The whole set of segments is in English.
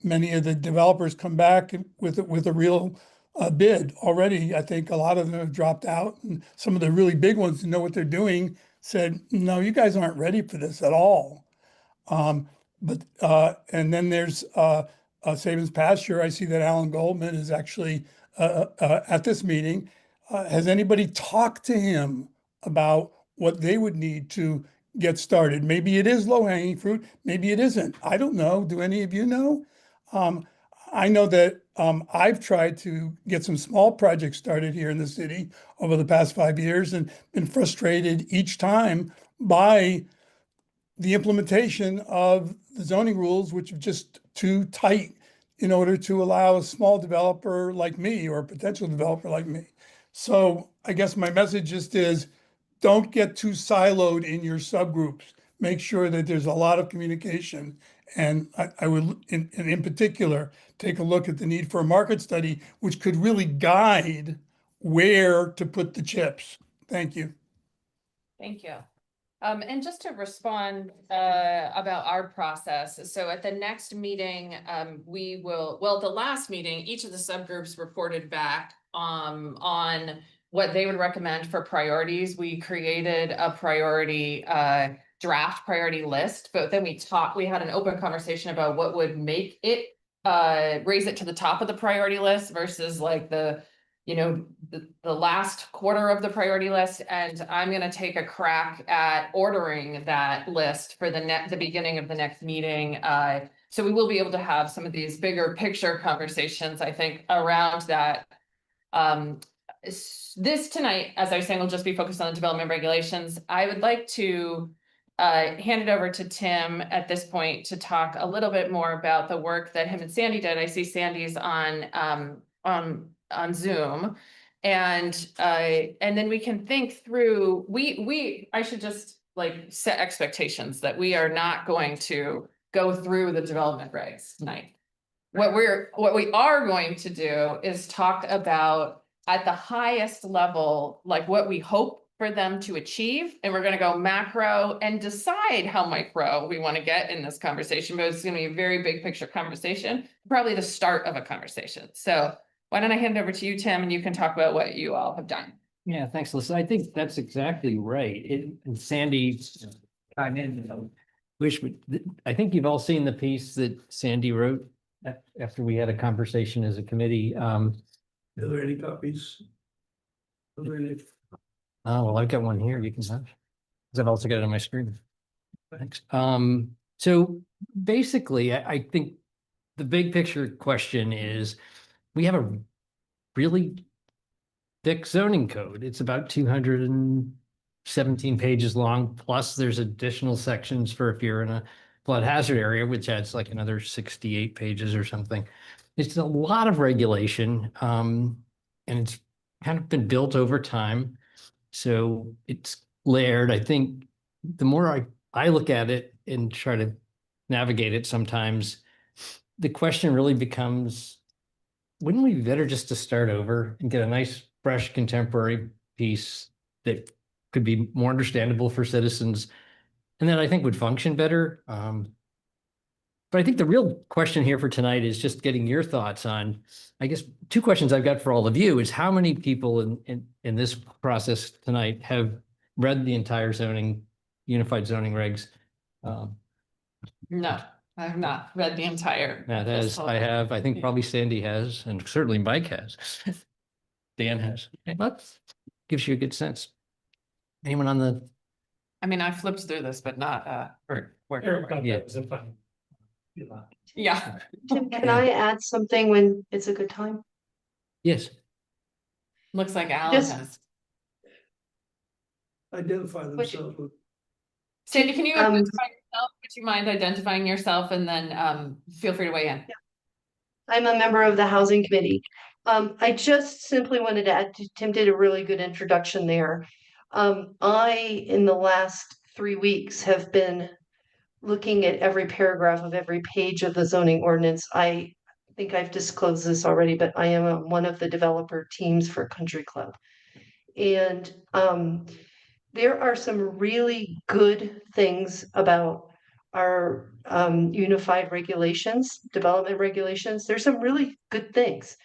many of the developers come back with a real bid already. I think a lot of them have dropped out, and some of the really big ones who know what they're doing said, no, you guys aren't ready for this at all. And then there's Sabins Pasture. I see that Alan Goldman is actually at this meeting. Has anybody talked to him about what they would need to get started? Maybe it is low-hanging fruit, maybe it isn't. I don't know. Do any of you know? I know that I've tried to get some small projects started here in the city over the past 5 years and been frustrated each time by the implementation of the zoning rules, which are just too tight in order to allow a small developer like me or a potential developer like me. So I guess my message just is, don't get too siloed in your subgroups. Make sure that there's a lot of communication. And I would, in particular, take a look at the need for a market study, which could really guide where to put the chips. Thank you. Thank you. And just to respond about our process, so at the next meeting, we will, well, the last meeting, each of the subgroups reported back on what they would recommend for priorities. We created a priority draft priority list, but then we had an open conversation about what would make it raise it to the top of the priority list versus like the last quarter of the priority list. And I'm going to take a crack at ordering that list for the beginning of the next meeting. So we will be able to have some of these bigger picture conversations, I think, around that. This tonight, as I was saying, will just be focused on the development regulations. I would like to hand it over to Tim at this point to talk a little bit more about the work that him and Sandy did. I see Sandy's on Zoom, and then we can think through, I should just like set expectations that we are not going to go through the development regs tonight. What we are going to do is talk about at the highest level, like what we hope for them to achieve. And we're going to go macro and decide how micro we want to get in this conversation, but it's going to be a very big picture conversation, probably the start of a conversation. So why don't I hand it over to you, Tim, and you can talk about what you all have done. Yeah, thanks, Alyssa. I think that's exactly right. And Sandy chime in. I think you've all seen the piece that Sandy wrote after we had a conversation as a committee. Are there any copies? Oh, well, I've got one here. You can have. Because I've also got it on my screen. Thanks. So basically, I think the big picture question is, we have a really thick zoning code. It's about 217 pages long, plus there's additional sections for if you're in a flood hazard area, which adds like another 68 pages or something. It's a lot of regulation, and it's kind of been built over time. So it's layered. I think the more I look at it and try to navigate it sometimes, the question really becomes, wouldn't we be better just to start over and get a nice, fresh, contemporary piece that could be more understandable for citizens, and that I think would function better? But I think the real question here for tonight is just getting your thoughts on, I guess, two questions I've got for all of you is, how many people in this process tonight have read the entire unified zoning regs? No, I have not read the entire. Matt has, I have, I think probably Sandy has, and certainly Mike has. Dan has. That gives you a good sense. Anyone on the? I mean, I flipped through this, but not yeah. Tim, can I add something when it's a good time? Yes. Looks like Alan has. Identify themselves with. Sandy, can you identify yourself? Would you mind identifying yourself, and then feel free to weigh in? Yeah. I'm a member of the Housing Committee. I just simply wanted to add, Tim did a really good introduction there. I, in the last 3 weeks, have been looking at every paragraph of every page of the zoning ordinance. I think I've disclosed this already, but I am on one of the developer teams for Country Club. And there are some really good things about our unified regulations, development regulations. There's some really good things.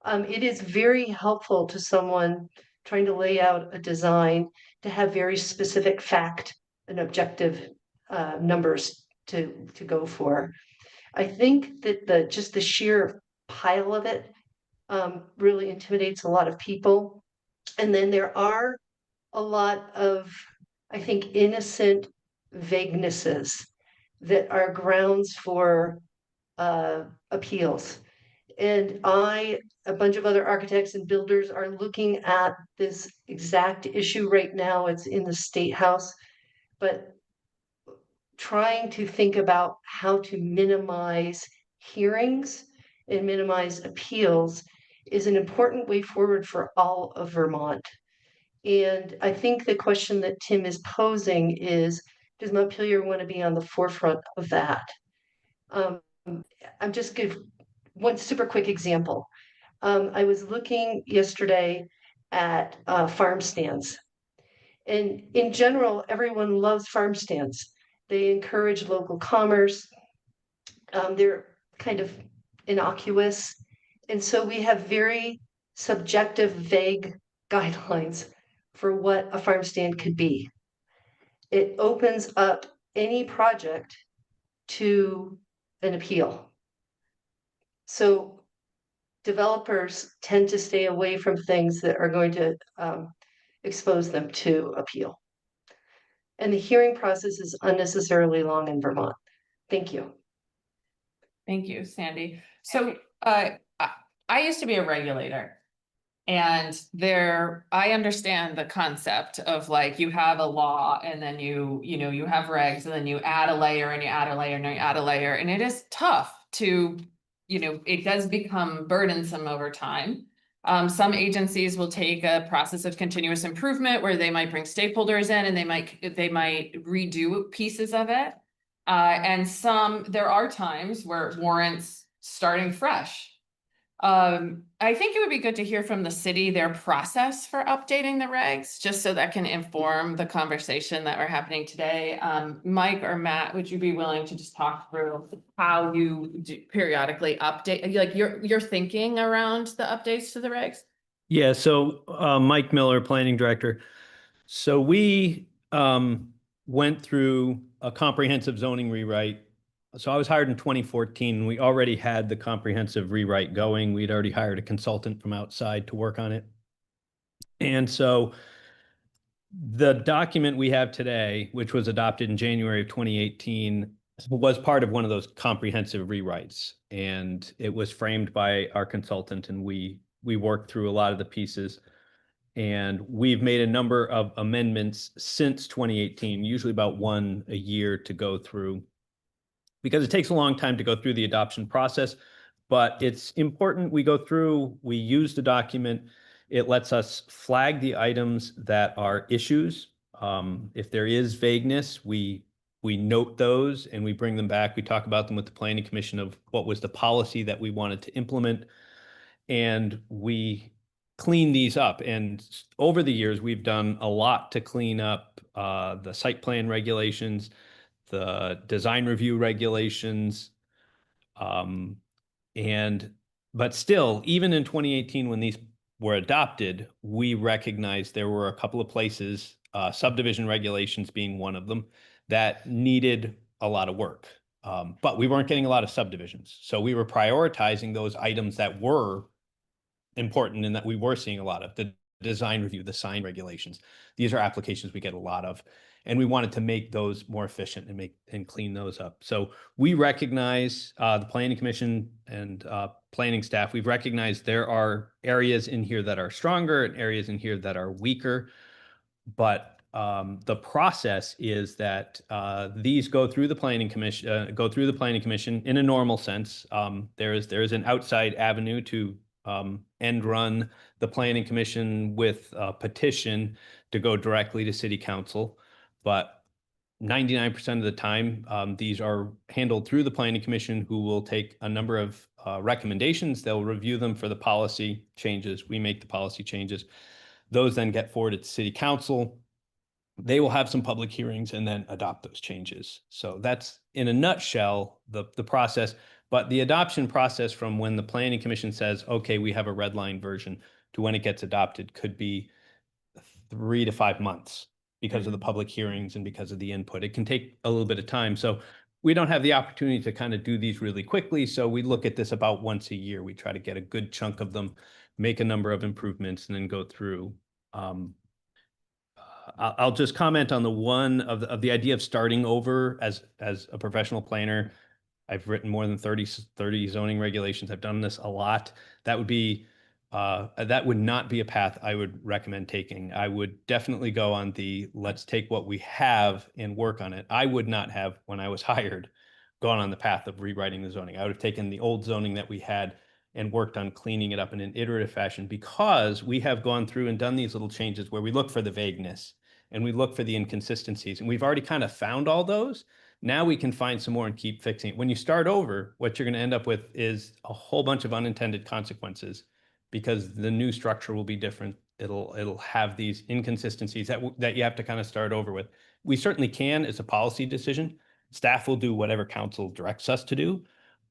It is very helpful to someone trying to lay out a design to have very specific fact and objective numbers to go for. I think that just the sheer pile of it really intimidates a lot of people. And then there are a lot of, I think, innocent vaguenesses that are grounds for appeals. And a bunch of other architects and builders are looking at this exact issue right now. It's in the State House, but trying to think about how to minimize hearings and minimize appeals is an important way forward for all of Vermont. And I think the question that Tim is posing is, does Montpelier want to be on the forefront of that? I'm just give one super quick example. I was looking yesterday at farm stands. And in general, everyone loves farm stands. They encourage local commerce. They're kind of innocuous. And so we have very subjective, vague guidelines for what a farm stand could be. It opens up any project to an appeal. So developers tend to stay away from things that are going to expose them to appeal. And the hearing process is unnecessarily long in Vermont. Thank you. Thank you, Sandy. So I used to be a regulator. And I understand the concept of like, you have a law and then you have regs and then you add a layer and you add a layer and you add a layer. And it is tough to, it does become burdensome over time. Some agencies will take a process of continuous improvement where they might bring stakeholders in and they might redo pieces of it. And there are times where it warrants starting fresh. I think it would be good to hear from the city, their process for updating the regs, just so that can inform the conversation that we're happening today. Mike or Matt, would you be willing to just talk through how you periodically update, like your thinking around the updates to the regs? Yeah, so Mike Miller, Planning Director. So we went through a comprehensive zoning rewrite. So I was hired in 2014. And we already had the comprehensive rewrite going. We'd already hired a consultant from outside to work on it. And so the document we have today, which was adopted in January of 2018, was part of one of those comprehensive rewrites. And it was framed by our consultant, and we worked through a lot of the pieces. And we've made a number of amendments since 2018, usually about one a year to go through, because it takes a long time to go through the adoption process. But it's important we go through, we use the document. It lets us flag the items that are issues. If there is vagueness, we note those and we bring them back. We talk about them with the Planning Commission of what was the policy that we wanted to implement. And we clean these up. And over the years, we've done a lot to clean up the site plan regulations, the design review regulations. But still, even in 2018, when these were adopted, we recognized there were a couple of places, subdivision regulations being one of them, that needed a lot of work. But we weren't getting a lot of subdivisions. So we were prioritizing those items that were important and that we were seeing a lot of: the design review, the sign regulations. These are applications we get a lot of, and we wanted to make those more efficient and clean those up. So we recognize the Planning Commission and planning staff. We've recognized there are areas in here that are stronger and areas in here that are weaker. But the process is that these go through the Planning Commission, in a normal sense. There is an outside avenue to end run the Planning Commission with a petition to go directly to City Council. But 99% of the time, these are handled through the Planning Commission, who will take a number of recommendations. They'll review them for the policy changes. We make the policy changes. Those then get forwarded to City Council. they will have some public hearings and then adopt those changes. So that's in a nutshell, the process. But the adoption process from when the planning commission says, okay, we have a red line version to when it gets adopted could be 3 to 5 months because of the public hearings and because of the input. It can take a little bit of time. So we don't have the opportunity to kind of do these really quickly. So we look at this about once a year. We try to get a good chunk of them, make a number of improvements, and then go through. I'll just comment on the one of the idea of starting over as a professional planner. I've written more than 30 zoning regulations. I've done this a lot. That would not be a path I would recommend taking. I would definitely go on the let's take what we have and work on it. I would not have, when I was hired, gone on the path of rewriting the zoning. I would have taken the old zoning that we had and worked on cleaning it up in an iterative fashion, because we have gone through and done these little changes where we look for the vagueness and we look for the inconsistencies, and we've already kind of found all those. Now we can find some more and keep fixing it. When you start over, what you're going to end up with is a whole bunch of unintended consequences, because the new structure will be different. It'll have these inconsistencies that you have to kind of start over with. We certainly can. It's a policy decision. Staff will do whatever council directs us to do.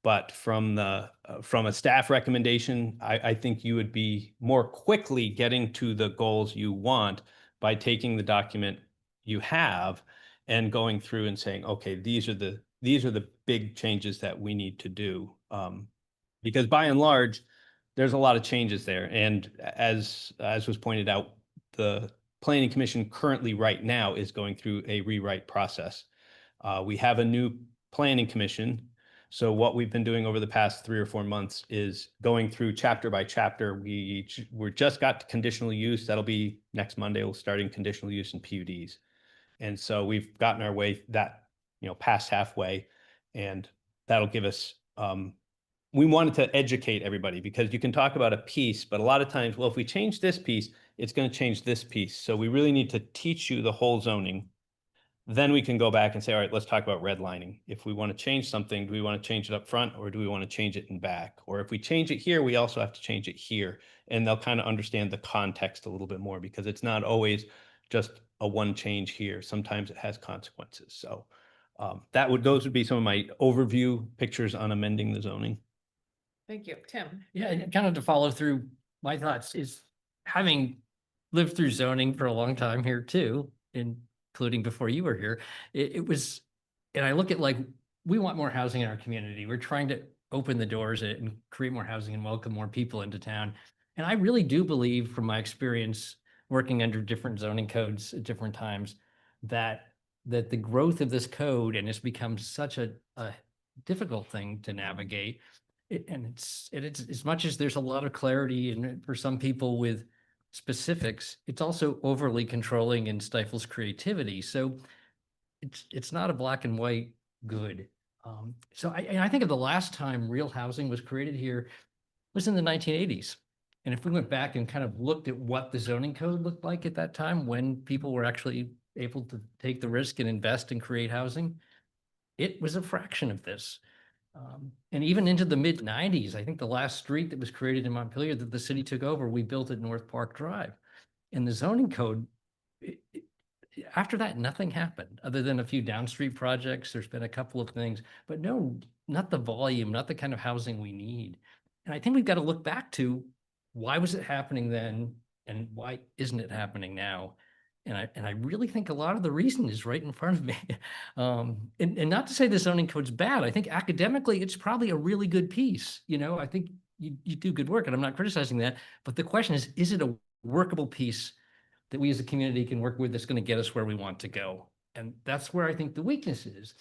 But from a staff recommendation, I think you would be more quickly getting to the goals you want by taking the document you have and going through and saying, okay, these are the big changes that we need to do. Because by and large, there's a lot of changes there. And as was pointed out, the Planning Commission currently right now is going through a rewrite process. We have a new Planning Commission. So what we've been doing over the past 3 or 4 months is going through chapter by chapter. We're just got to conditional use. That'll be next Monday. We'll starting conditional use in PUDs. And so we've gotten our way past halfway, and that'll give us, we wanted to educate everybody, because you can talk about a piece, but a lot of times, well, if we change this piece, it's going to change this piece. So we really need to teach you the whole zoning. Then we can go back and say, all right, let's talk about redlining. If we want to change something, do we want to change it up front, or do we want to change it in back? Or if we change it here, we also have to change it here. And they'll kind of understand the context a little bit more, because it's not always just a one change here. Sometimes it has consequences. So those would be some of my overview pictures on amending the zoning. Thank you, Tim. Yeah, and kind of to follow through my thoughts is, having lived through zoning for a long time here too, including before you were here, it was, and I look at, like, we want more housing in our community. We're trying to open the doors and create more housing and welcome more people into town. And I really do believe, from my experience working under different zoning codes at different times, that the growth of this code, and it's become such a difficult thing to navigate. And it's as much as there's a lot of clarity, and for some people with specifics, it's also overly controlling and stifles creativity. So it's not a black and white good. So I think of the last time real housing was created here was in the 1980s. And if we went back and kind of looked at what the zoning code looked like at that time, when people were actually able to take the risk and invest and create housing, it was a fraction of this. And even into the mid 90s, I think the last street that was created in Montpelier that the city took over, we built at North Park Drive. And the zoning code, after that, nothing happened other than a few downstreet projects. There's been a couple of things, but no, not the volume, not the kind of housing we need. And I think we've got to look back to, why was it happening then, and why isn't it happening now? And I really think a lot of the reason is right in front of me. And not to say the zoning code's bad. I think academically, it's probably a really good piece. I think you do good work, and I'm not criticizing that. But the question is it a workable piece that we as a community can work with, that's going to get us where we want to go? And that's where I think the weakness is.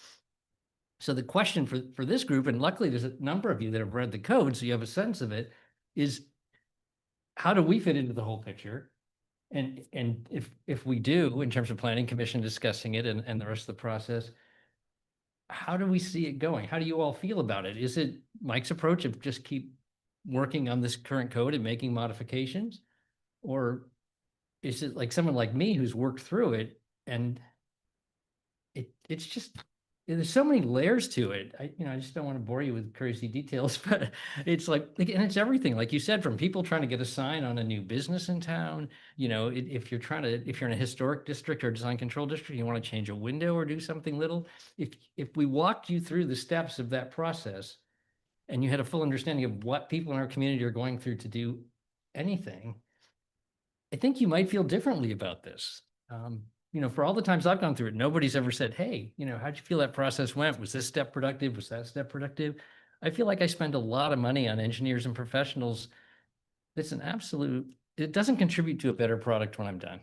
So the question for this group, and luckily there's a number of you that have read the code, so you have a sense of it, is how do we fit into the whole picture? And if we do, in terms of planning commission discussing it and the rest of the process, how do we see it going? How do you all feel about it? Is it Mike's approach of just keep working on this current code and making modifications? Or is it like someone like me who's worked through it, and it's there's so many layers to it. I just don't want to bore you with crazy details, but it's and it's everything. Like you said, from people trying to get a sign on a new business in town, if you're in a historic district or design control district, you want to change a window or do something little. If we walked you through the steps of that process and you had a full understanding of what people in our community are going through to do anything, I think you might feel differently about this. For all the times I've gone through it, nobody's ever said, hey, how'd you feel that process went? Was this step productive? Was that step productive? I feel like I spend a lot of money on engineers and professionals. It doesn't contribute to a better product when I'm done.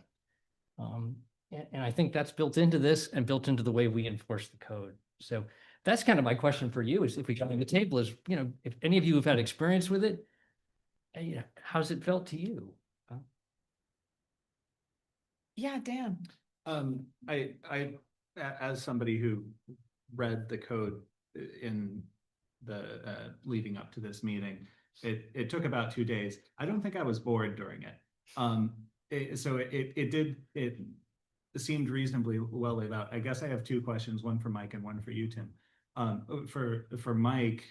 And I think that's built into this and built into the way we enforce the code. So that's kind of my question for you is if we come to the table is, if any of you have had experience with it, how's it felt to you? Yeah, Dan. As somebody who read the code in the leading up to this meeting, it took about 2 days. I don't think I was bored during it. It seemed reasonably well laid out. I guess I have 2 questions, one for Mike and one for you, Tim. For Mike,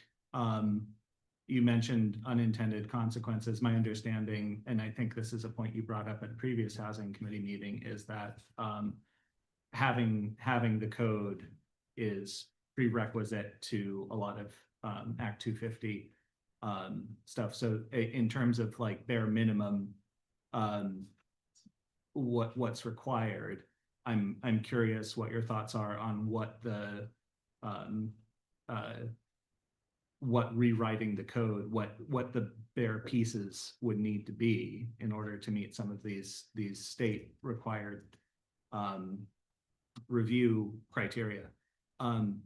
you mentioned unintended consequences. My understanding, and I think this is a point you brought up at a previous housing committee meeting, is that having the code is prerequisite to a lot of Act 250 stuff. So in terms of like bare minimum, what's required, I'm curious what your thoughts are on what the what rewriting the code, what the bare pieces would need to be in order to meet some of these state required review criteria. And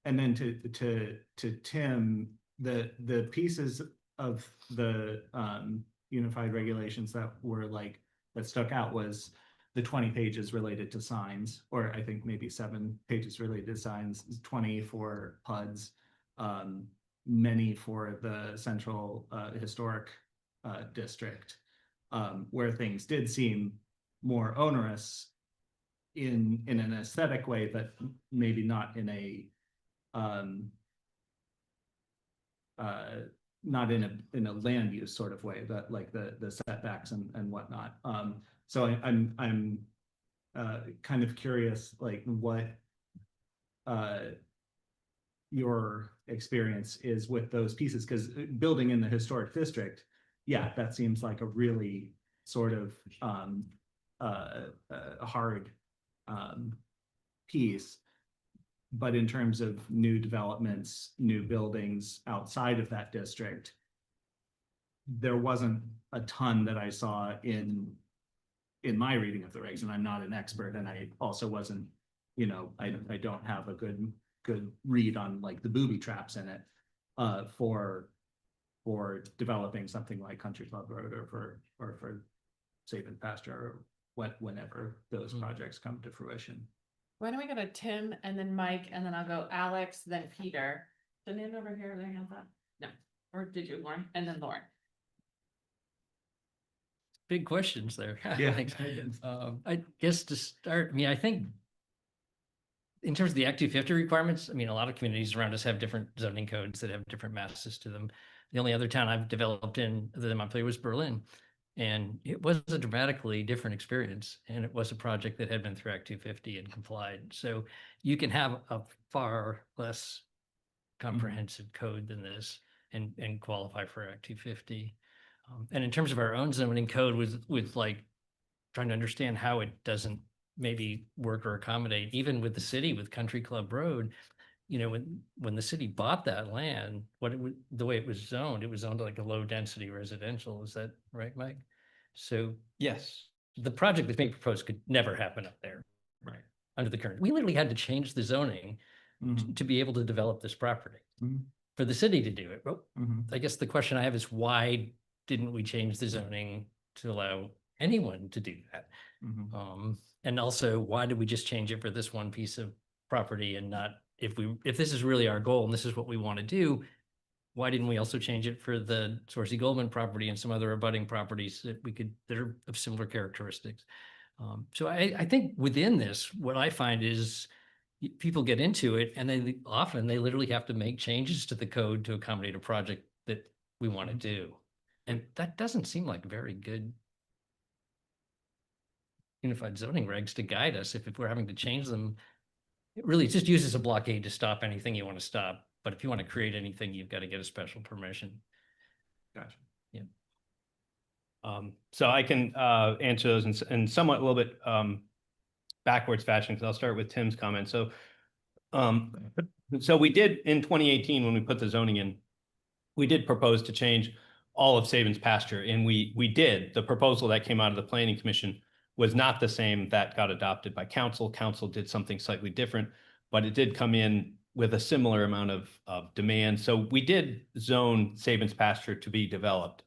then to Tim, the pieces of the unified regulations that stuck out was the 20 pages related to signs, or I think maybe 7 pages related to signs, 20 for PUDs, many for the central historic district, where things did seem more onerous in an aesthetic way, but maybe not in a not in a land use sort of way, that like the setbacks and whatnot. So I'm kind of curious, like what your experience is with those pieces, because building in the historic district, yeah, that seems like a really sort of hard piece. But in terms of new developments, new buildings outside of that district, there wasn't a ton that I saw in my reading of the regs, and I'm not an expert, and I also wasn't, I don't have a good read on like the booby traps in it for developing something like Country Club Road or for Safe and Pasture, or whenever those projects come to fruition. Why don't we go to Tim and then Mike, and then I'll go Alex, then Peter. Did anyone over here have hands up? No. Or did you, Lauren? And then Lauren. Big questions there. Yeah. Thanks. I guess to start, I think in terms of the Act 250 requirements, a lot of communities around us have different zoning codes that have different masses to them. The only other town I've developed in other than Montpelier was Berlin. And it was a dramatically different experience. And it was a project that had been through Act 250 and complied. So you can have a far less comprehensive code than this and qualify for Act 250. And in terms of our own zoning code with like trying to understand how it doesn't maybe work or accommodate, even with the city, with Country Club Road, when the city bought that land, the way it was zoned like a low density residential. Is that right, Mike? So Yes. the project that's being proposed could never happen up there. Right. Under the current, we literally had to change the zoning to be able to develop this property for the city to do it. Well, I guess the question I have is why didn't we change the zoning to allow anyone to do that? And also, why did we just change it for this one piece of property and not, if this is really our goal and this is what we want to do, why didn't we also change it for the Sorcy Goldman property and some other abutting properties that are of similar characteristics? So I think within this, what I find is, people get into it and they literally have to make changes to the code to accommodate a project that we want to do. And that doesn't seem like very good unified zoning regs to guide us if we're having to change them. It really just uses a blockade to stop anything you want to stop. But if you want to create anything, you've got to get a special permission. Gotcha. So I can answer those in somewhat a little bit backwards fashion, because I'll start with Tim's comment. So we did in 2018, when we put the zoning in, we did propose to change all of Sabins pasture, and we did. The proposal that came out of the Planning Commission was not the same that got adopted by council. Council did something slightly different, but it did come in with a similar amount of demand. So we did zone Sabins pasture to be developed.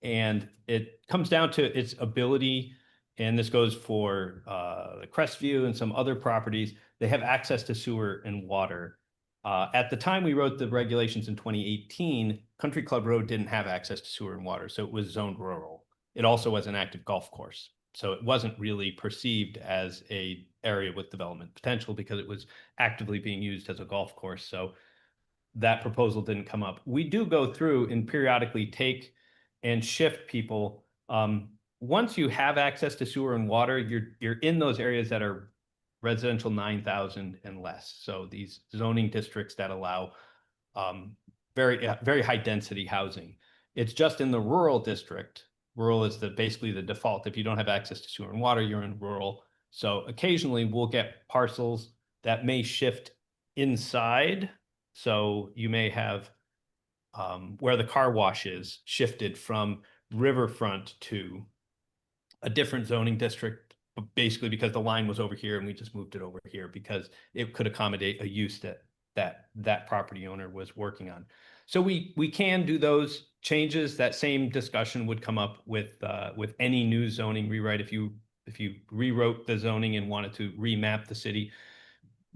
And it comes down to its ability, and this goes for the Crestview and some other properties. They have access to sewer and water. At the time we wrote the regulations in 2018, Country Club Road didn't have access to sewer and water, so it was zoned rural. It also was an active golf course, so it wasn't really perceived as a area with development potential because it was actively being used as a golf course. So that proposal didn't come up. We do go through and periodically take and shift people. Once you have access to sewer and water, you're in those areas that are residential 9,000 and less. So these zoning districts that allow very high density housing. It's just in the rural district. Rural is basically the default. If you don't have access to sewer and water, you're in rural. So occasionally we'll get parcels that may shift inside. So you may have where the car wash is shifted from riverfront to a different zoning district, basically because the line was over here and we just moved it over here because it could accommodate a use that property owner was working on. So we can do those changes. That same discussion would come up with any new zoning rewrite. If you rewrote the zoning and wanted to remap the city,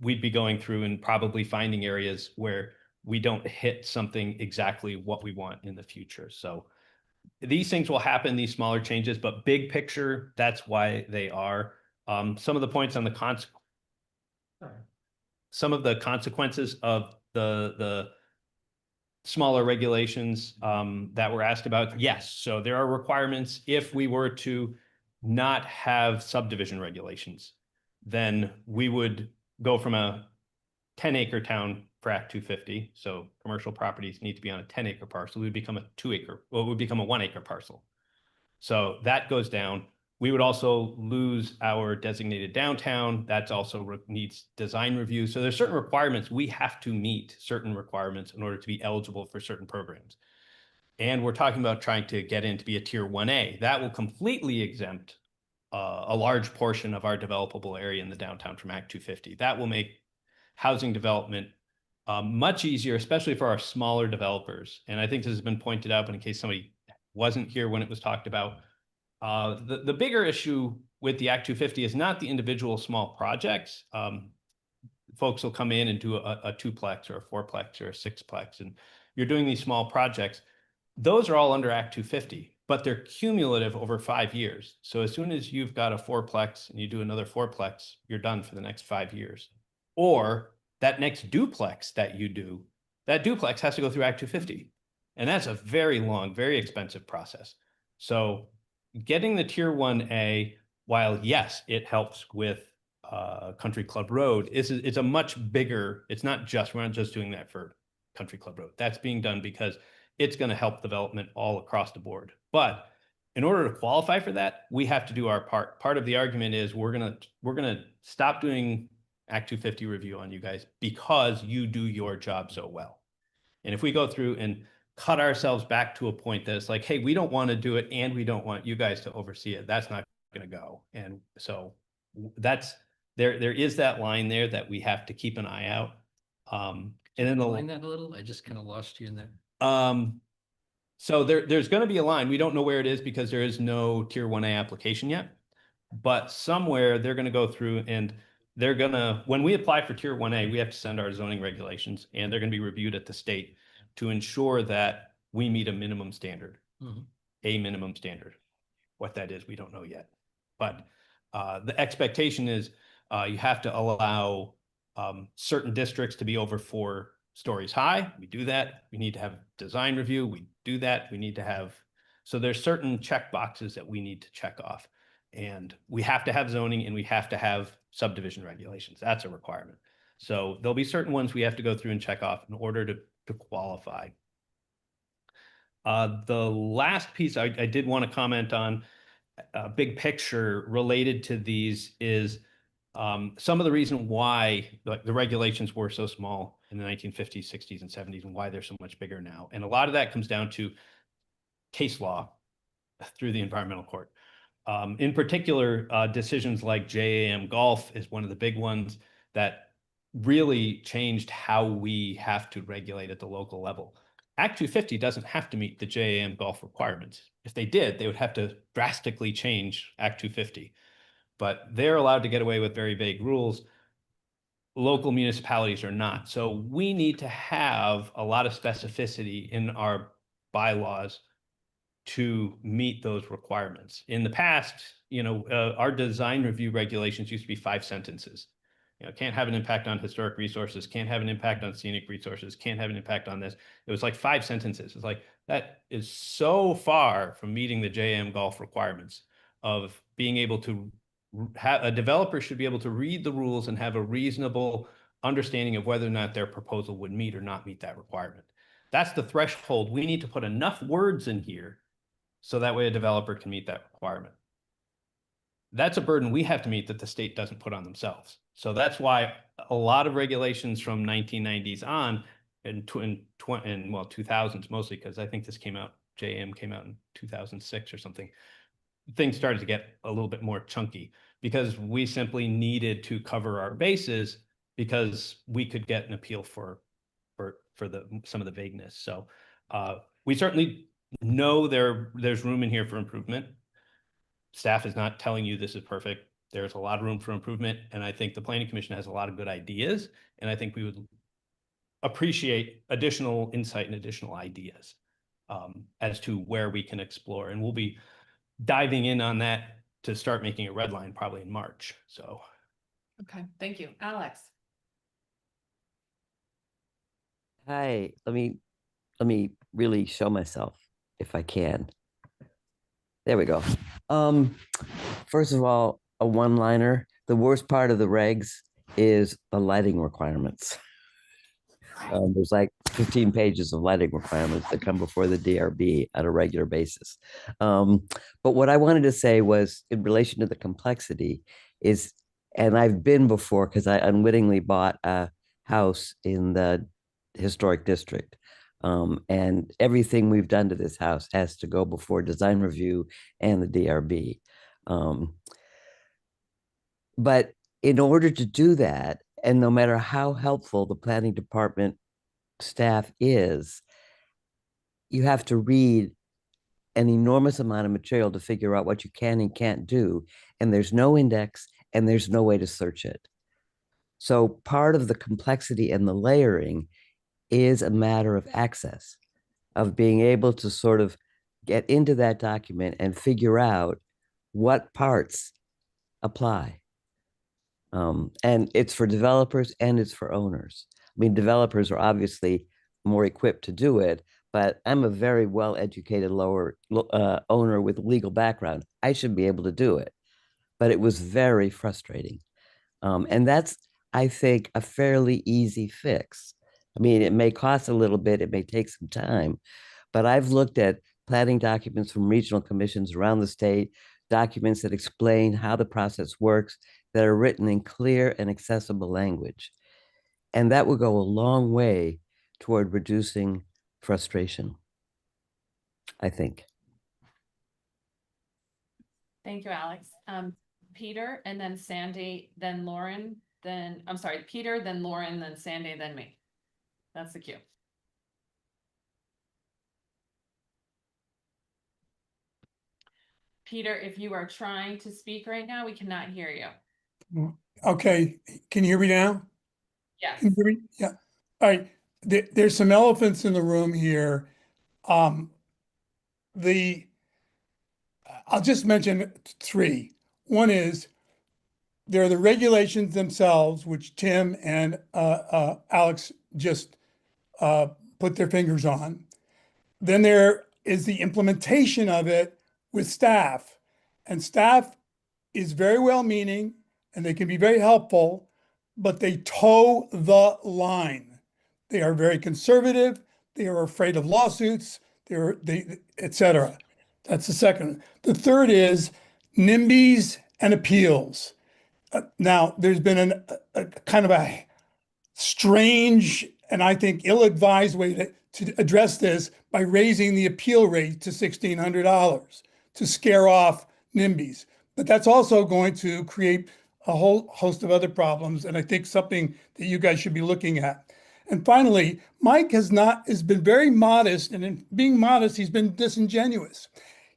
we'd be going through and probably finding areas where we don't hit something exactly what we want in the future. So these things will happen, these smaller changes, but big picture, that's why they are. Some of the points on some of the consequences of the smaller regulations that were asked about. Yes, so there are requirements. If we were to not have subdivision regulations, then we would go from a 10-acre town for Act 250. So commercial properties need to be on a 10-acre parcel. It would become a 2-acre, well, it would become a 1-acre parcel. So that goes down. We would also lose our designated downtown. That's also needs design review. So there's certain requirements. We have to meet certain requirements in order to be eligible for certain programs. And we're talking about trying to get in to be a tier 1A. That will completely exempt a large portion of our developable area in the downtown from Act 250. That will make housing development much easier, especially for our smaller developers. And I think this has been pointed out, but in case somebody wasn't here when it was talked about, the bigger issue with the Act 250 is not the individual small projects. Folks will come in and do a 2-plex or a 4-plex or a 6-plex, and you're doing these small projects. Those are all under Act 250, but they're cumulative over 5 years. So as soon as you've got a 4-plex and you do another 4-plex, you're done for the next 5 years. Or that next duplex that you do, that duplex has to go through Act 250. And that's a very long, very expensive process. So getting the tier 1A, while yes, it helps with Country Club Road, it's a much bigger, we're not just doing that for Country Club Road. That's being done because it's going to help development all across the board. But in order to qualify for that, we have to do our part. Part of the argument is we're gonna stop doing Act 250 review on you guys because you do your job so well. And if we go through and cut ourselves back to a point that it's like, hey, we don't want to do it and we don't want you guys to oversee it, that's not going to go. And so that's there is that line there that we have to keep an eye out. And then Line that a little. I just kind of lost you in there. So there's going to be a line. We don't know where it is because there is no tier 1A application yet, but somewhere they're going to go through and they're going to, when we apply for tier 1A, we have to send our zoning regulations and they're going to be reviewed at the state to ensure that we meet a minimum standard, a minimum standard. What that is, we don't know yet, but the expectation is you have to allow certain districts to be over 4 stories high. We do that. We need to have design review. We do that. We need to have, so there's certain check boxes that we need to check off. And we have to have zoning and we have to have subdivision regulations. That's a requirement. So there'll be certain ones we have to go through and check off in order to qualify. The last piece I did want to comment on, a big picture related to these is some of the reason why like the regulations were so small in the 1950s, 60s, and 70s, and why they're so much bigger now. And a lot of that comes down to case law through the environmental court. In particular, decisions like JAM Golf is one of the big ones that really changed how we have to regulate at the local level. Act 250 doesn't have to meet the JAM Golf requirements. If they did, they would have to drastically change Act 250. But they're allowed to get away with very vague rules. Local municipalities are not. So we need to have a lot of specificity in our bylaws to meet those requirements. In the past, our design review regulations used to be 5 sentences. Can't have an impact on historic resources, can't have an impact on scenic resources, can't have an impact on this. It was like 5 sentences. It's like, that is so far from meeting the JM Golf requirements of being able to have a developer should be able to read the rules and have a reasonable understanding of whether or not their proposal would meet or not meet that requirement. That's the threshold. We need to put enough words in here so that way a developer can meet that requirement. That's a burden we have to meet that the state doesn't put on themselves. So that's why a lot of regulations from 1990s on and 2000s mostly, because I think this came out, JM came out in 2006 or something. Things started to get a little bit more chunky because we simply needed to cover our bases because we could get an appeal for some of the vagueness. So we certainly know there's room in here for improvement. Staff is not telling you this is perfect. There's a lot of room for improvement. And I think the Planning Commission has a lot of good ideas. And I think we would appreciate additional insight and additional ideas as to where we can explore. And we'll be diving in on that to start making a red line probably in March. So. Okay, thank you. Alex. Hi, let me really show myself if I can. There we go. First of all, a one-liner. The worst part of the regs is the lighting requirements. There's like 15 pages of lighting requirements that come before the DRB on a regular basis. But what I wanted to say was in relation to the complexity is, and I've been before because I unwittingly bought a house in the historic district. And everything we've done to this house has to go before design review and the DRB. But in order to do that, and no matter how helpful the planning department staff is, you have to read an enormous amount of material to figure out what you can and can't do. And there's no index and there's no way to search it. So part of the complexity and the layering is a matter of access, of being able to sort of get into that document and figure out what parts apply. And it's for developers and it's for owners. I mean, developers are obviously more equipped to do it, but I'm a very well-educated owner with legal background. I should be able to do it, but it was very frustrating. And that's, I think, a fairly easy fix. I mean, it may cost a little bit, it may take some time, but I've looked at planning documents from regional commissions around the state, documents that explain how the process works, that are written in clear and accessible language. And that will go a long way toward reducing frustration, I think. Thank you, Alex. Peter, and then Sandy, then Lauren, then, I'm sorry, Peter, then Lauren, then Sandy, then me. That's the cue. Peter, if you are trying to speak right now, we cannot hear you. Okay, can you hear me now? Yes. Can you hear me? Yeah. All right. There's some elephants in the room here. I'll just mention 3. One is there are the regulations themselves, which Tim and Alex just put their fingers on. Then there is the implementation of it with staff. And staff is very well-meaning and they can be very helpful, but they toe the line. They are very conservative. They are afraid of lawsuits. Et cetera. That's the second. The third is NIMBYs and appeals. Now, there's been a kind of a strange and I think ill-advised way to address this by raising the appeal rate to $1,600 to scare off NIMBYs. But that's also going to create a whole host of other problems, and I think something that you guys should be looking at. And finally, Mike has been very modest, and in being modest, he's been disingenuous.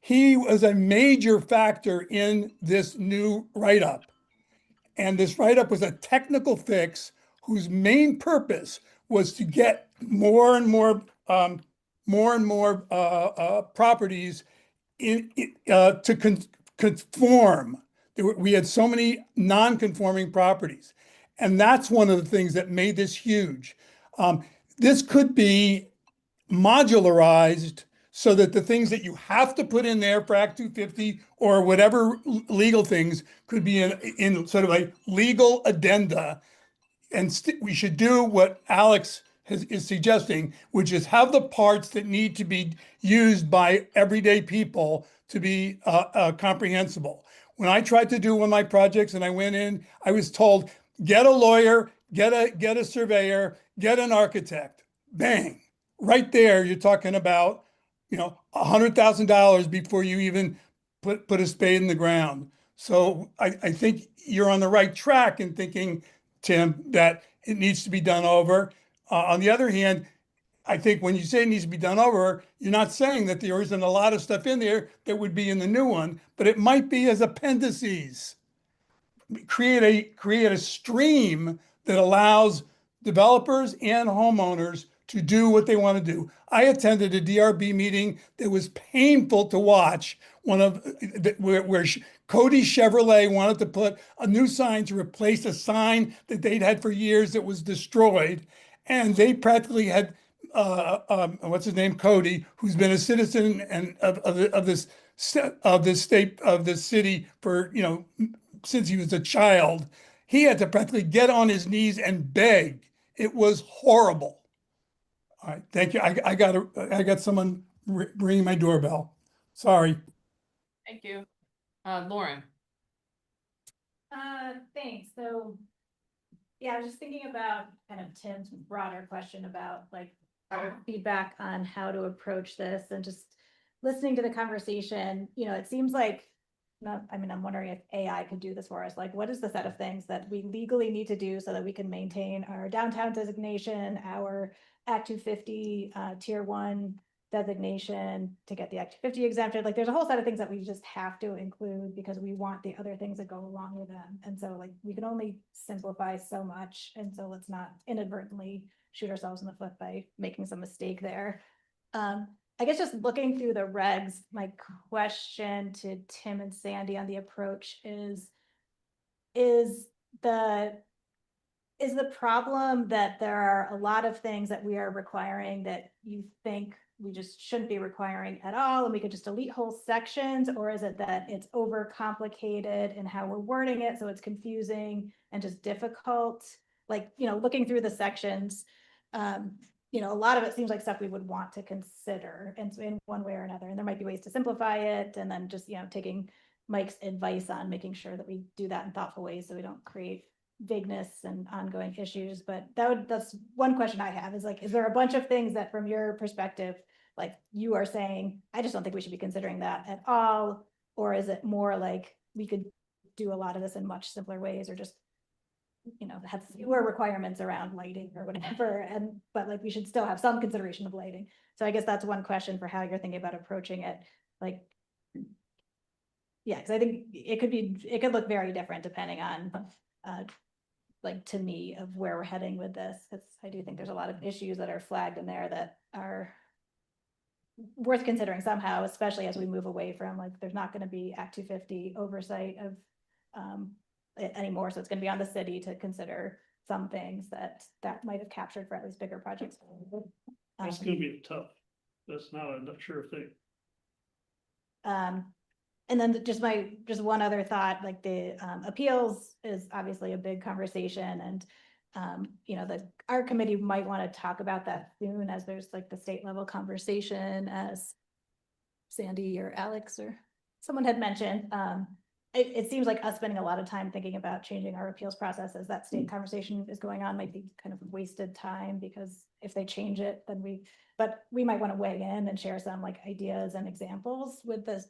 He was a major factor in this new write-up. And this write-up was a technical fix whose main purpose was to get more and more properties to conform. We had so many non-conforming properties. And that's one of the things that made this huge. This could be modularized so that the things that you have to put in there for Act 250 or whatever legal things could be in sort of a legal addenda. And we should do what Alex is suggesting, which is have the parts that need to be used by everyday people to be comprehensible. When I tried to do one of my projects and I went in, I was told, get a lawyer, get a surveyor, get an architect. Bang. Right there, you're talking about, $100,000 before you even put a spade in the ground. So I think you're on the right track in thinking, Tim, that it needs to be done over. On the other hand, I think when you say it needs to be done over, you're not saying that there isn't a lot of stuff in there that would be in the new one, but it might be as appendices. Create a stream that allows developers and homeowners to do what they want to do. I attended a DRB meeting that was painful to watch. Where Cody Chevrolet wanted to put a new sign to replace a sign that they'd had for years that was destroyed, and they practically had what's his name, Cody, who's been a citizen and of this state of this city for since he was a child. He had to practically get on his knees and beg. It was horrible. All right, thank you. I got someone ringing my doorbell. Sorry. Thank you. Lauren. Thanks. So, yeah, I was just thinking about kind of Tim's broader question about like our feedback on how to approach this, and just listening to the conversation, it seems like, I'm wondering if AI could do this for us. Like, what is the set of things that we legally need to do so that we can maintain our downtown designation, our Act 250 Tier 1 designation, to get the Act 250 exempted? Like, there's a whole set of things that we just have to include because we want the other things that go along with them. And so, like, we can only simplify so much. And so let's not inadvertently shoot ourselves in the foot by making some mistake there. I guess just looking through the regs, my question to Tim and Sandy on the approach is the problem that there are a lot of things that we are requiring that you think we just shouldn't be requiring at all, and we could just delete whole sections? Or is it that it's overcomplicated in how we're wording it, so it's confusing and just difficult? Like, looking through the sections, a lot of it seems like stuff we would want to consider, and so in one way or another. And there might be ways to simplify it, and then just, taking Mike's advice on making sure that we do that in thoughtful ways so we don't create vagueness and ongoing issues. But that's one question I have, is like, is there a bunch of things that from your perspective, like you are saying, I just don't think we should be considering that at all? Or is it more like we could do a lot of this in much simpler ways, or just have fewer requirements around lighting or whatever, but like we should still have some consideration of lighting? So I guess that's one question for how you're thinking about approaching it. Like, yeah, because I think it could look very different depending on like, to me, of where we're heading with this. Because I do think there's a lot of issues that are flagged in there that are worth considering somehow, especially as we move away from, like, there's not going to be Act 250 oversight of anymore. So it's gonna be on the city to consider some things that might have captured for at least bigger projects. That's Um, gonna be tough. That's not a sure thing. And then just one other thought, like the appeals is obviously a big conversation, and you know, our committee might want to talk about that soon, as there's like the state level conversation, as Sandy or Alex or someone had mentioned. It seems like us spending a lot of time thinking about changing our appeals process as that state conversation is going on might be kind of wasted time, because if they change it, then but we might want to weigh in and share some like ideas and examples with this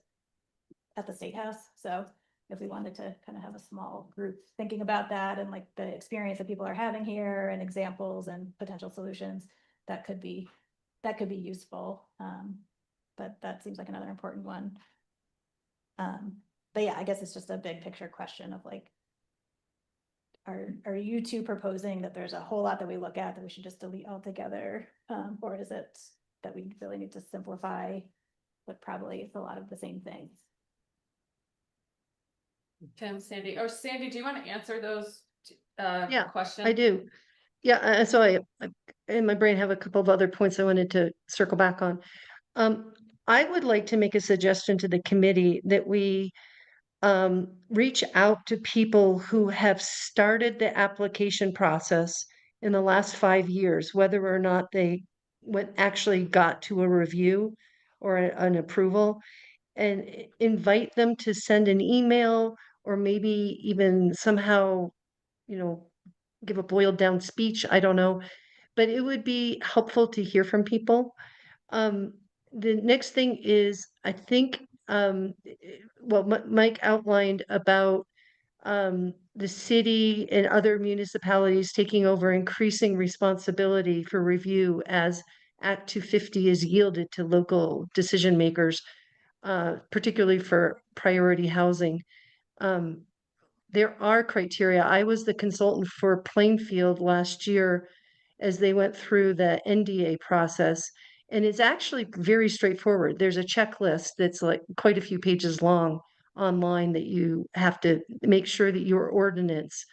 at the State House. So if we wanted to kind of have a small group thinking about that, and like the experience that people are having here and examples and potential solutions, that could be useful. But that seems like another important one. But yeah, I guess it's just a big picture question of like, are you two proposing that there's a whole lot that we look at that we should just delete altogether? Or is it that we really need to simplify, but probably it's a lot of the same things? Tim, Sandy, or Sandy, do you want to answer those Yeah, questions? I do. Yeah, so I in my brain have a couple of other points I wanted to circle back on. I would like to make a suggestion to the committee that we reach out to people who have started the application process in the last 5 years, whether or not they actually got to a review or an approval, and invite them to send an email, or maybe even somehow, you know, give a boiled down speech. I don't know, but it would be helpful to hear from people. Um, the next thing is, I think, well, Mike outlined about the city and other municipalities taking over increasing responsibility for review as Act 250 is yielded to local decision makers, particularly for priority housing. Um, there are criteria. I was the consultant for Plainfield last year as they went through the NDA process. And it's actually very straightforward. There's a checklist that's like quite a few pages long online that you have to make sure that your ordinance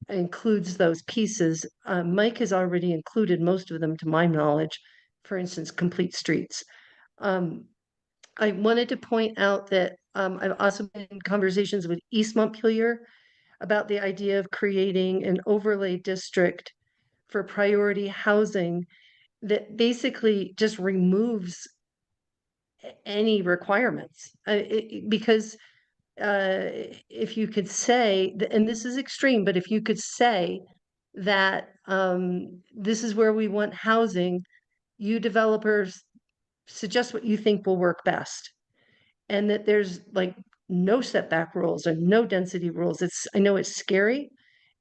includes those pieces. Mike has already included most of them, to my knowledge, for instance, complete streets. I wanted to point out that I've also been in conversations with East Montpelier about the idea of creating an overlay district for priority housing that basically just removes any requirements. Because if you could say, and this is extreme, but if you could say that this is where we want housing, you developers suggest what you think will work best, and that there's like no setback rules or no density rules. I know it's scary.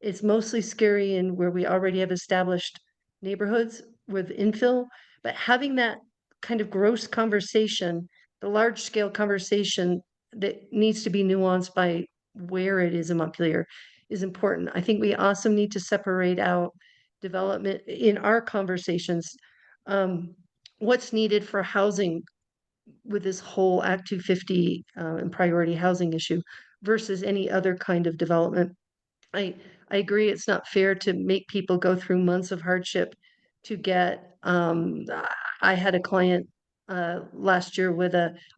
It's mostly scary in where we already have established neighborhoods with infill, but having that kind of gross conversation, the large scale conversation that needs to be nuanced by where it is in Montpelier, is important. I think we also need to separate out development in our conversations. What's needed for housing with this whole Act 250 and priority housing issue versus any other kind of development. I agree, it's not fair to make people go through months of hardship to get, I had a client last year with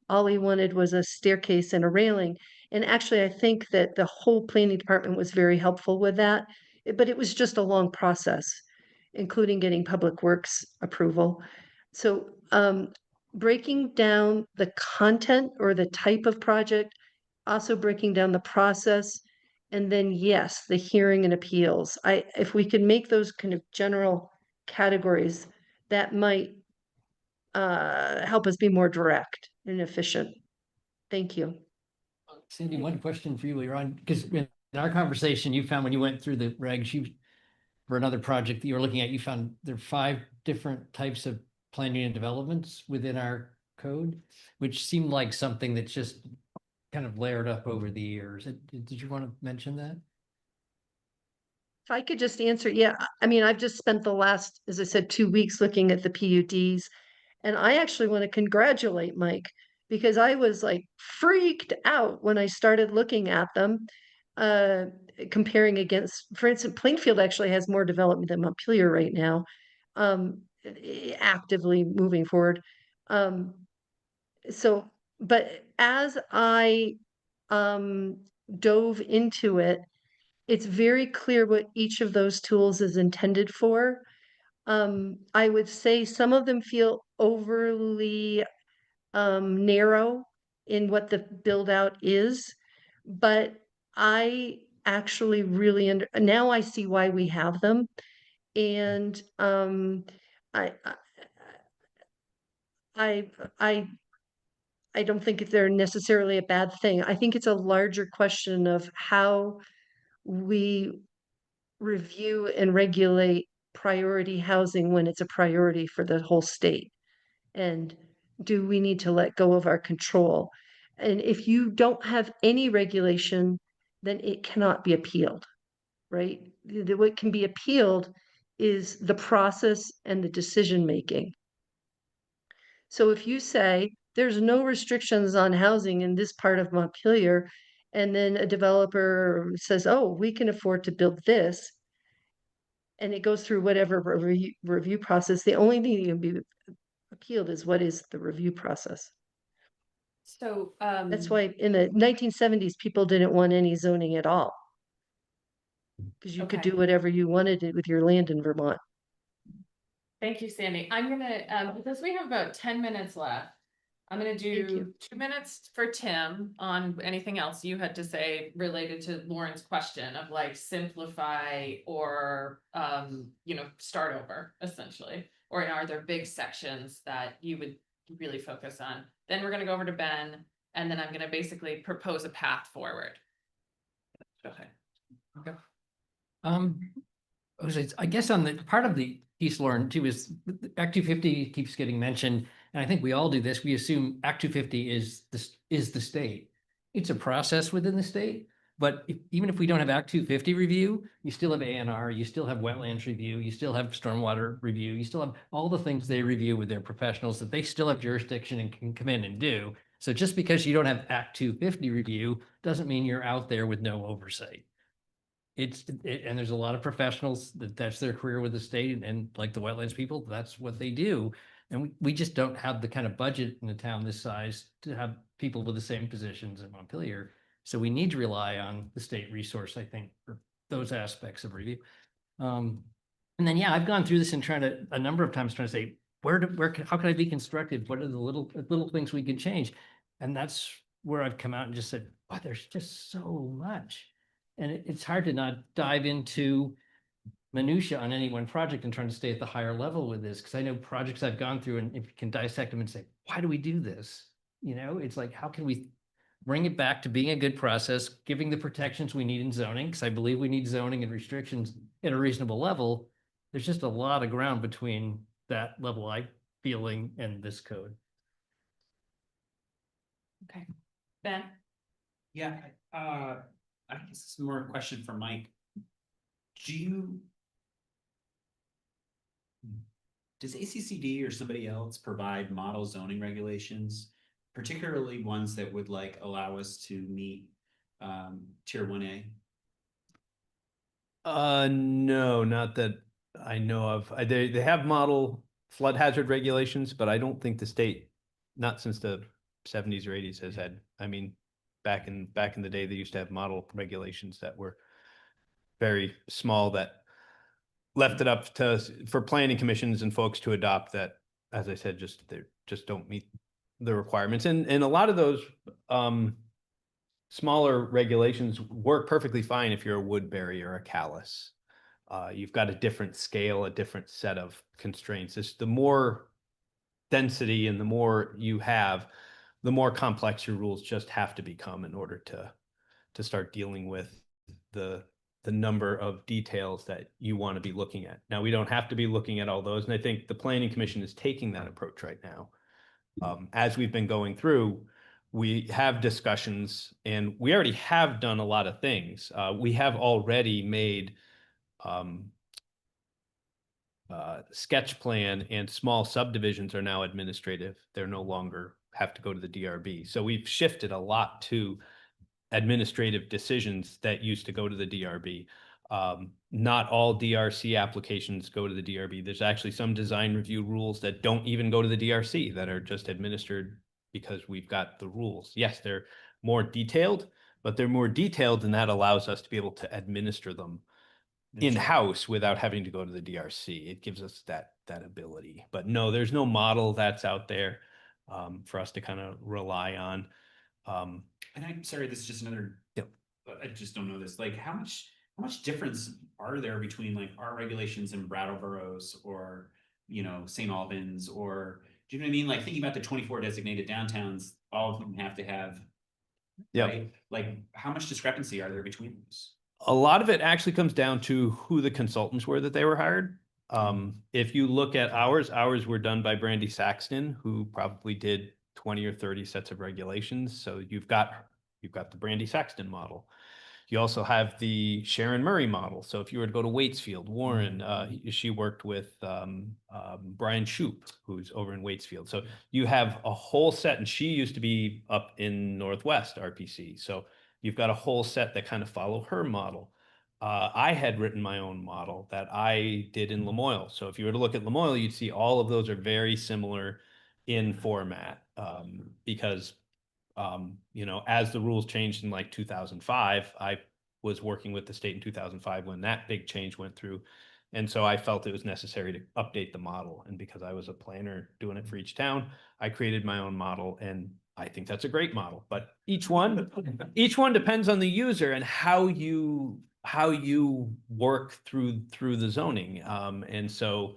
all he wanted was a staircase and a railing. And actually, I think that the whole planning department was very helpful with that, but it was just a long process, including getting public works approval. So breaking down the content or the type of project, also breaking down the process, and then yes, the hearing and appeals. If we could make those kind of general categories, that might help us be more direct and efficient. Thank you. Sandy, one question for you, you're on, because in our conversation, you found when you went through the regs, for another project that you were looking at, you found there are 5 different types of planning and developments within our code, which seemed like something that's just kind of layered up over the years. Did you want to mention that? If I could just answer, yeah, I mean, I've just spent the last, as I said, 2 weeks looking at the PUDs. And I actually want to congratulate Mike, because I was like freaked out when I started looking at them. comparing against, for instance, Plainfield actually has more development than Montpelier right now, actively moving forward. So, but as I dove into it, it's very clear what each of those tools is intended for. I would say some of them feel overly narrow in what the build out is, but I actually really now I see why we have them. And I I I I don't think they're necessarily a bad thing. I think it's a larger question of how we review and regulate priority housing when it's a priority for the whole state. And do we need to let go of our control? And if you don't have any regulation, then it cannot be appealed, right? What can be appealed is the process and the decision making. So if you say there's no restrictions on housing in this part of Montpelier, and then a developer says, oh, we can afford to build this, and it goes through whatever review process, the only thing that can be appealed is what is the review process. So, That's why in the 1970s, people didn't want any zoning at all. Because you could Okay. do whatever you wanted with your land in Vermont. Thank you, Sandy. I'm gonna, because we have about 10 minutes left, I'm gonna do you. 2 minutes for Tim on anything else you had to say related to Lauren's question of like simplify or, start over essentially. Or are there big sections that you would really focus on? Then we're gonna go over to Ben, and then I'm gonna basically propose a path forward. Okay. I guess on the part of the piece, Lauren, too, is Act 250 keeps getting mentioned, and I think we all do this. We assume Act 250 is the state. It's a process within the state, but even if we don't have Act 250 review, you still have ANR, you still have wetlands review, you still have stormwater review, you still have all the things they review with their professionals that they still have jurisdiction and can come in and do. So just because you don't have Act 250 review doesn't mean you're out there with no oversight. And there's a lot of professionals that's their career with the state, and like the wetlands people, that's what they do. And we just don't have the kind of budget in a town this size to have people with the same positions in Montpelier. So we need to rely on the state resource, I think, for those aspects of review. And then, yeah, I've gone through this and a number of times trying to say, how can I be constructive? What are the little things we can change? And that's where I've come out and just said, wow, there's just so much. And it's hard to not dive into minutia on any one project and trying to stay at the higher level with this. Because I know projects I've gone through, and if you can dissect them and say, why do we do this? It's like, how can we bring it back to being a good process, giving the protections we need in zoning? Because I believe we need zoning and restrictions at a reasonable level. There's just a lot of ground between that level I feeling and this code. Okay. Ben? Yeah, I guess it's more a question for Mike. Does ACCD or somebody else provide model zoning regulations, particularly ones that would like allow us to meet tier 1A? No, not that I know of. They have model flood hazard regulations, but I don't think the state, not since the 70s or 80s, has had. I mean, back in the day, they used to have model regulations that were very small that left it up for planning commissions and folks to adopt that, as I said, they just don't meet the requirements. And a lot of those smaller regulations work perfectly fine if you're a Woodbury or a Calais. You've got a different scale, a different set of constraints. It's the more density and the more you have, the more complex your rules just have to become in order to start dealing with the number of details that you want to be looking at. Now, we don't have to be looking at all those, and I think the Planning Commission is taking that approach right now. As we've been going through, we have discussions, and we already have done a lot of things. We have already made sketch plan, and small subdivisions are now administrative. They're no longer have to go to the DRB. So we've shifted a lot to administrative decisions that used to go to the DRB. Not all DRC applications go to the DRB. There's actually some design review rules that don't even go to the DRC that are just administered because we've got the rules. Yes, they're more detailed, but they're more detailed and that allows us to be able to administer them in-house without having to go to the DRC. It gives us that ability. But no, there's no model that's out there for us to kind of rely on. And I'm sorry, this is just another, Yep. I just don't know this. Like, how much difference are there between like our regulations in Brattleboro's or, you know, St. Albans, or do you know what I mean? Like thinking about the 24 designated downtowns, all of them have to have, Yeah. right? Like, how much discrepancy are there between those? A lot of it actually comes down to who the consultants were that they were hired. If you look at ours were done by Brandy Saxton, who probably did 20 or 30 sets of regulations. So you've got the Brandy Saxton model. You also have the Sharon Murray model. So if you were to go to Waitsfield, Warren, she worked with Brian Shoup, who's over in Waitsfield. So you have a whole set, and she used to be up in Northwest RPC. So you've got a whole set that kind of follow her model. I had written my own model that I did in Lamoille. So if you were to look at Lamoille, you'd see all of those are very similar in format because you know, as the rules changed in like 2005, I was working with the state in 2005 when that big change went through. And so I felt it was necessary to update the model. And because I was a planner doing it for each town, I created my own model. And I think that's a great model. But each one depends on the user and how you work through the zoning. And so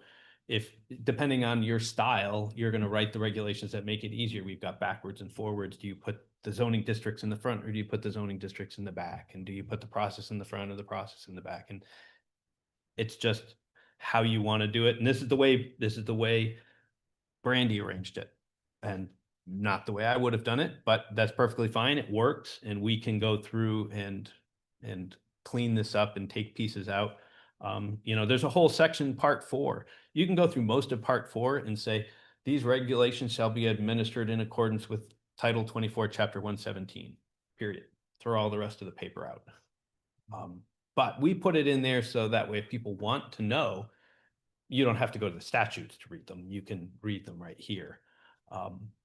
if depending on your style, you're going to write the regulations that make it easier. We've got backwards and forwards. Do you put the zoning districts in the front or do you put the zoning districts in the back? And do you put the process in the front or the process in the back? And it's just how you want to do it. And this is the way Brandy arranged it. And not the way I would have done it, but that's perfectly fine. It works. And we can go through and clean this up and take pieces out. You know, there's a whole section, part 4. You can go through most of part 4 and say, these regulations shall be administered in accordance with Title 24, Chapter 117, period. Throw all the rest of the paper out. But we put it in there so that way if people want to know, you don't have to go to the statutes to read them. You can read them right here.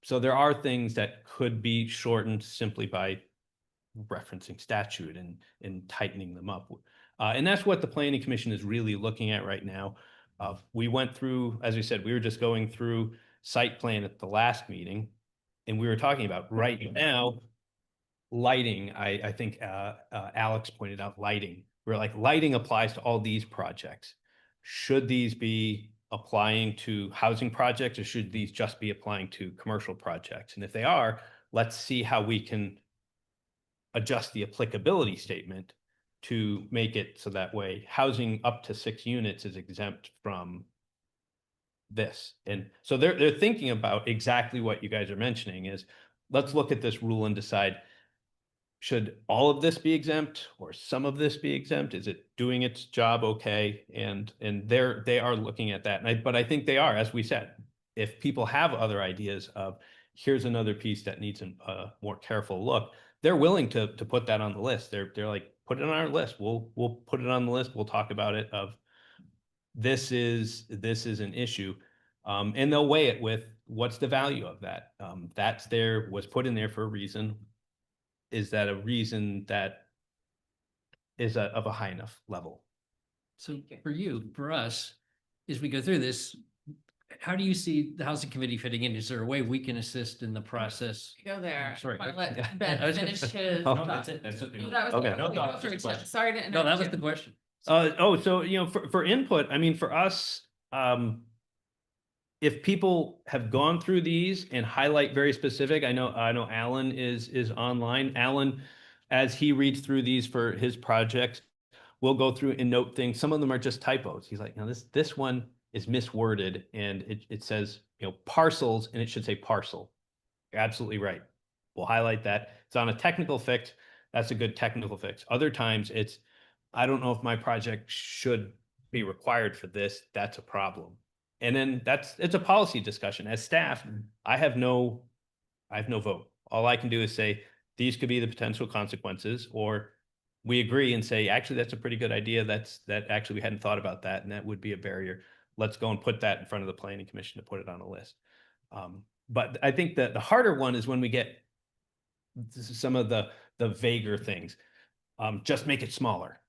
So there are things that could be shortened simply by referencing statute and tightening them up. And that's what the Planning Commission is really looking at right now. We went through, as we said, we were just going through site plan at the last meeting, and we were talking about right now, lighting. I think Alex pointed out lighting. We're like, lighting applies to all these projects. Should these be applying to housing projects or should these just be applying to commercial projects? And if they are, let's see how we can adjust the applicability statement to make it so that way housing up to 6 units is exempt from this. And so they're thinking about exactly what you guys are mentioning is, let's look at this rule and decide, should all of this be exempt or some of this be exempt? Is it doing its job okay? And they are looking at that. But I think they are, as we said, if people have other ideas of here's another piece that needs a more careful look, they're willing to put that on the list. They're like, put it on our list. We'll put it on the list. We'll talk about it of this is an issue. And they'll weigh it with what's the value of that. Was put in there for a reason. Is that a reason that is of a high enough level? So for us, as we go through this, how do you see the housing committee fitting in? Is there a way we can assist in the process? Go there. Sorry. Wanna let Yeah. Ben I was finish gonna- his. Oh, thought. that's it. That was Okay. the- No, sorry, that's the question. sorry to No, interrupt that was you. the question. So, you know, for input, I mean, for us, if people have gone through these and highlight very specific, I know Alan is online. Alan, as he reads through these for his projects, will go through and note things. Some of them are just typos. He's like, no, this one is misworded and it says, you know, parcels and it should say parcel. You're absolutely right. We'll highlight that. It's on a technical fix. That's a good technical fix. Other times it's, I don't know if my project should be required for this. That's a problem. And then it's a policy discussion. As staff, I have no vote. All I can do is say, these could be the potential consequences, or we agree and say, actually, that's a pretty good idea. That actually we hadn't thought about that, and that would be a barrier. Let's go and put that in front of the planning commission to put it on a list. But I think that the harder one is when we get some of the vaguer things. Just make it smaller.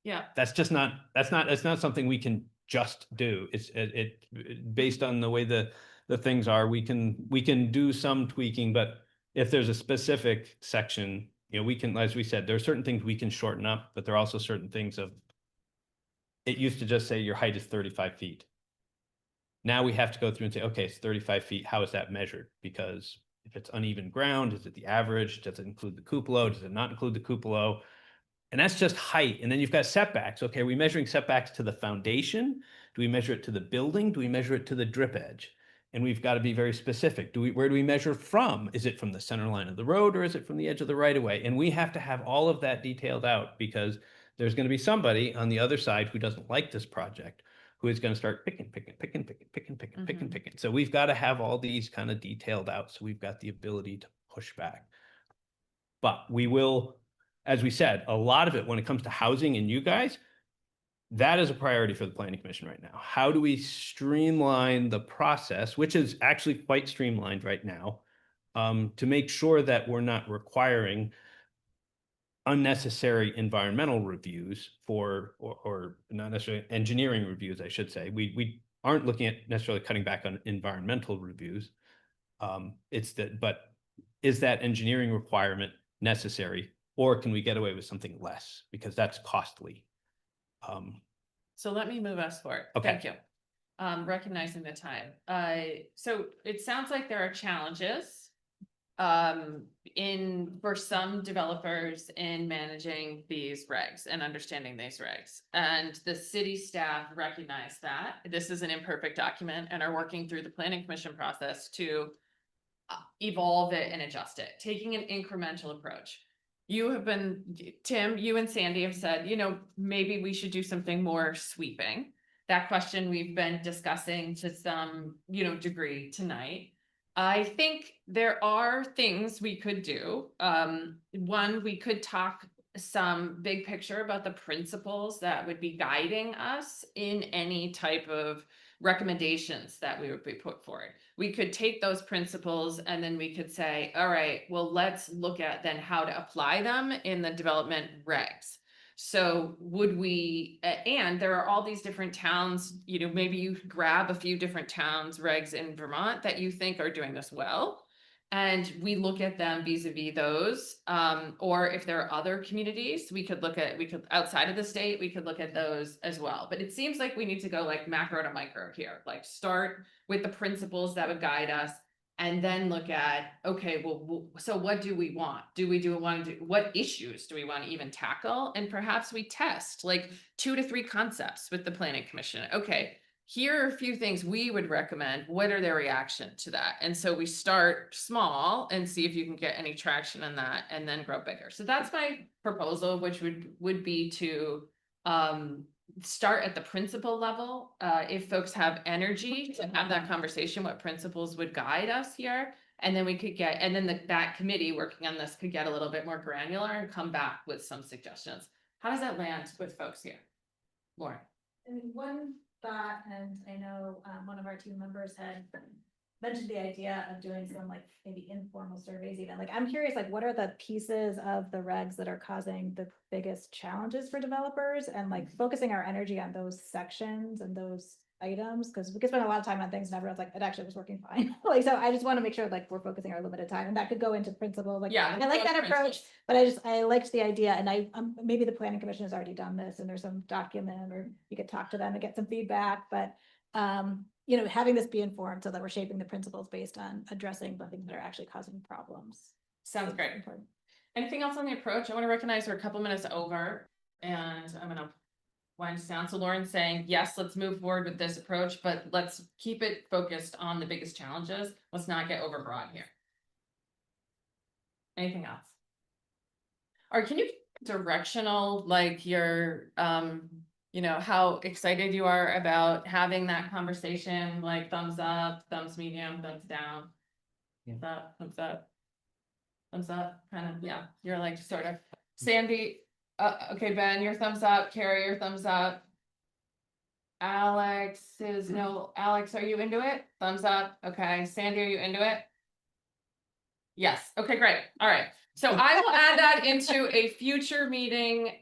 Yeah. That's not something we can just do. It based on the way the things are, we can do some tweaking, but if there's a specific section, we can, as we said, there are certain things we can shorten up, but there are also certain things it used to just say your height is 35 feet. Now we have to go through and say, okay, it's 35 feet. How is that measured? Because if it's uneven ground, is it the average? Does it include the cupola? Does it not include the cupola? And that's just height. And then you've got setbacks. Okay, are we measuring setbacks to the foundation? Do we measure it to the building? Do we measure it to the drip edge? And we've got to be very specific. Where do we measure from? Is it from the center line of the road, or is it from the edge of the right of way? And we have to have all of that detailed out, because there's going to be somebody on the other side who doesn't like this project, who is going to start picking. So we've got to have all these kind of detailed out, so we've got the ability to push back. But we will, as we said, a lot of it when it comes to housing and you guys, that is a priority for the planning commission right now. How do we streamline the process, which is actually quite streamlined right now, to make sure that we're not requiring unnecessary environmental reviews or not necessarily engineering reviews, I should say. We aren't looking at necessarily cutting back on environmental reviews. But is that engineering requirement necessary, or can we get away with something less, because that's costly? So let me move us forward. Okay. Thank you. Recognizing the time. So it sounds like there are challenges for some developers in managing these regs and understanding these regs. And the city staff recognize that this is an imperfect document and are working through the planning commission process to evolve it and adjust it, taking an incremental approach. Tim, you and Sandy have said, maybe we should do something more sweeping. That question we've been discussing to some, degree tonight. I think there are things we could do. One, we could talk some big picture about the principles that would be guiding us in any type of recommendations that we would be put forward. We could take those principles and then we could say, all right, well, let's look at then how to apply them in the development regs. So would we, and there are all these different towns, maybe you grab a few different towns, regs in Vermont that you think are doing this well. And we look at them vis-a-vis those, or if there are other communities, we could outside of the state, we could look at those as well. But it seems like we need to go like macro to micro here, like start with the principles that would guide us, and then look at, okay, well, so what do we want? What issues do we want to even tackle? And perhaps we test like 2 to 3 concepts with the planning commission. Okay, here are a few things we would recommend. What are their reaction to that? And so we start small and see if you can get any traction on that, and then grow bigger. So that's my proposal, which would be to start at the principle level. If folks have energy to have that conversation, what principles would guide us here? And then we could that committee working on this could get a little bit more granular and come back with some suggestions. How does that land with folks here? Lauren? And one thought, and I know one of our team members had mentioned the idea of doing some like maybe informal surveys even. Like, I'm curious, like, what are the pieces of the regs that are causing the biggest challenges for developers, and like focusing our energy on those sections and those items, because we could spend a lot of time on things and everyone's like, it actually was working fine. Like, so I just want to make sure like we're focusing our limited time, and that could go into principles. Like, Yeah, I like that those approach, principles. but I liked the idea, and maybe the planning commission has already done this and there's some document, or you could talk to them and get some feedback, but having this be informed so that we're shaping the principles based on addressing the things that are actually causing problems. Sounds great. Important. Anything else on the approach? I want to recognize we're a couple minutes over, and I'm going to wind us down. So Lauren's saying, yes, let's move forward with this approach, but let's keep it focused on the biggest challenges. Let's not get overbroad here. Anything else? Or can you directional, like your, how excited you are about having that conversation, like thumbs up, thumbs medium, thumbs down? Yeah. Thumbs up. Thumbs up, kind of, yeah, you're like sort of. Sandy, okay, Ben, your thumbs up, Carrie, your thumbs up. Alex is no, Alex, are you into it? Thumbs up, okay, Sandy, are you into it? Yes, okay, great, all right. So I will add that into a future meeting.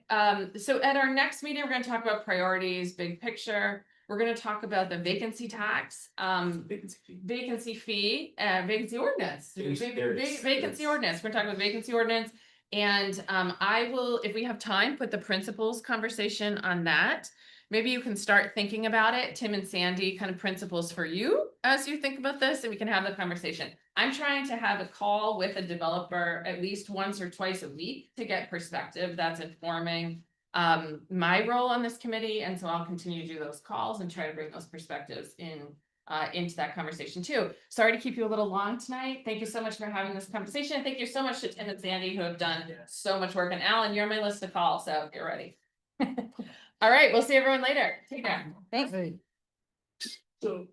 So at our next meeting, we're gonna talk about priorities, big picture. We're gonna talk about the vacancy tax, vacancy fee, vacancy ordinance. There is. Vacancy ordinance, we're talking about vacancy ordinance. And I will, if we have time, put the principals conversation on that. Maybe you can start thinking about it, Tim and Sandy, kind of principles for you as you think about this, and we can have the conversation. I'm trying to have a call with a developer at least once or twice a week to get perspective that's informing my role on this committee. And so I'll continue to do those calls and try to bring those perspectives in into that conversation too. Sorry to keep you a little long tonight. Thank you so much for having this conversation. Thank you so much to Tim and Sandy who have done so much work. And Alan, you're on my list to call, so get ready. All right, we'll see everyone later. Take care. Thanks. So